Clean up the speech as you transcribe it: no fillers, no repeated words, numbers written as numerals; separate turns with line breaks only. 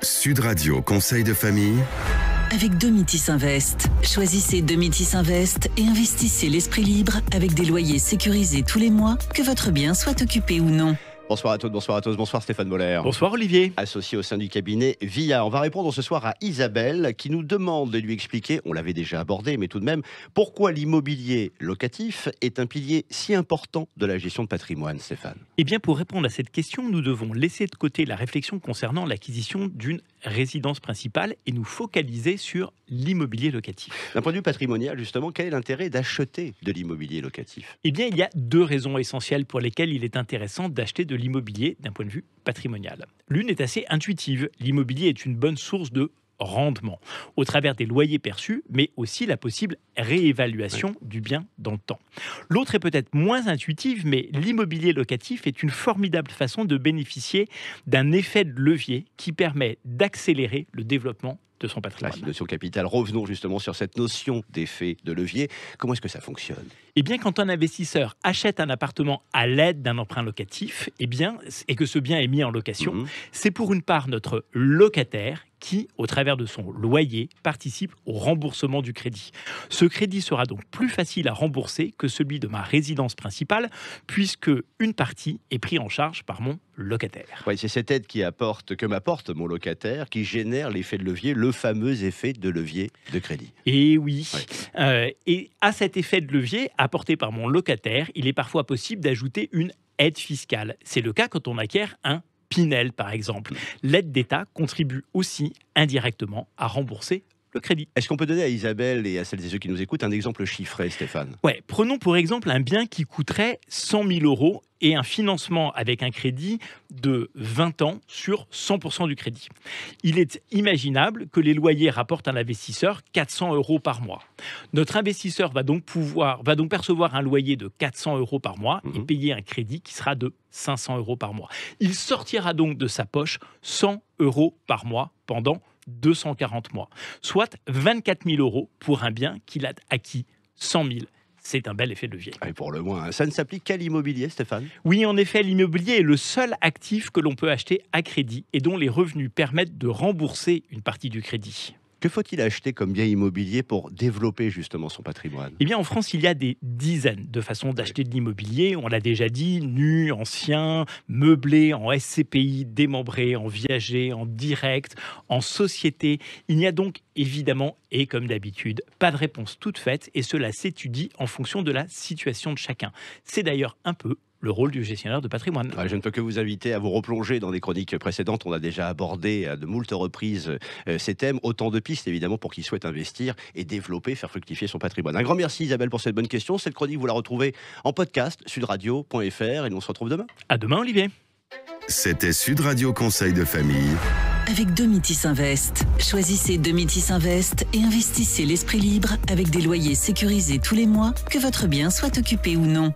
Sud Radio Conseil de famille.
Avec Domitis Invest. Choisissez Domitis Invest et investissez l'esprit libre avec des loyers sécurisés tous les mois, que votre bien soit occupé ou non.
Bonsoir à toutes, bonsoir à tous, bonsoir Stéphane Moller.
Bonsoir Olivier.
Associé au sein du cabinet VIA. On va répondre ce soir à Isabelle qui nous demande de lui expliquer, on l'avait déjà abordé, mais tout de même, pourquoi l'immobilier locatif est un pilier si important de la gestion de patrimoine, Stéphane.
Eh bien, pour répondre à cette question, nous devons laisser de côté la réflexion concernant l'acquisition d'une résidence principale et nous focaliser sur l'immobilier locatif.
D'un point de vue patrimonial, justement, quel est l'intérêt d'acheter de l'immobilier locatif ?
Eh bien, il y a deux raisons essentielles pour lesquelles il est intéressant d'acheter de l'immobilier d'un point de vue patrimonial. L'une est assez intuitive. L'immobilier est une bonne source de rendement au travers des loyers perçus, mais aussi la possible réévaluation du bien dans le temps. L'autre est peut-être moins intuitive, mais l'immobilier locatif est une formidable façon de bénéficier d'un effet de levier qui permet d'accélérer le développement de son patrimoine.
La notion capitale, revenons justement sur cette notion d'effet de levier. Comment est-ce que ça fonctionne ?
Eh bien, quand un investisseur achète un appartement à l'aide d'un emprunt locatif, et que ce bien est mis en location, c'est pour une part notre locataire qui, au travers de son loyer, participe au remboursement du crédit. Ce crédit sera donc plus facile à rembourser que celui de ma résidence principale, puisque une partie est prise en charge par mon locataire.
Oui, c'est cette aide que m'apporte mon locataire qui génère l'effet de levier, le fameux effet de levier de crédit.
Et oui. Et à cet effet de levier apporté par mon locataire, il est parfois possible d'ajouter une aide fiscale. C'est le cas quand on acquiert un Pinel, par exemple. L'aide d'État contribue aussi indirectement à rembourser le crédit.
Est-ce qu'on peut donner à Isabelle et à celles et ceux qui nous écoutent un exemple chiffré, Stéphane ?
Ouais, prenons pour exemple un bien qui coûterait 100 000 € et un financement avec un crédit de 20 ans sur 100% du crédit. Il est imaginable que les loyers rapportent à l'investisseur 400 € par mois. Notre investisseur va donc percevoir un loyer de 400 € par mois et payer un crédit qui sera de 500 € par mois. Il sortira donc de sa poche 100 € par mois pendant 240 mois, soit 24 000 € pour un bien qu'il a acquis 100 000. C'est un bel effet de levier.
Et pour le moins, ça ne s'applique qu'à l'immobilier, Stéphane ?
Oui, en effet, l'immobilier est le seul actif que l'on peut acheter à crédit et dont les revenus permettent de rembourser une partie du crédit.
Que faut-il acheter comme bien immobilier pour développer justement son patrimoine ?
Eh bien, en France, il y a des dizaines de façons d'acheter de l'immobilier. On l'a déjà dit, nu, ancien, meublé, en SCPI, démembré, en viager, en direct, en société. Il n'y a donc évidemment, et comme d'habitude, pas de réponse toute faite et cela s'étudie en fonction de la situation de chacun. C'est d'ailleurs un peu le rôle du gestionnaire de patrimoine.
Je ne peux que vous inviter à vous replonger dans des chroniques précédentes. On a déjà abordé à de moultes reprises ces thèmes. Autant de pistes, évidemment, pour qui souhaite investir et développer, faire fructifier son patrimoine. Un grand merci, Isabelle, pour cette bonne question. Cette chronique, vous la retrouvez en podcast, sudradio.fr. Et nous, on se retrouve demain.
À demain, Olivier.
C'était Sud Radio Conseil de famille.
Avec Domitis Invest. Choisissez Domitis Invest et investissez l'esprit libre avec des loyers sécurisés tous les mois, que votre bien soit occupé ou non.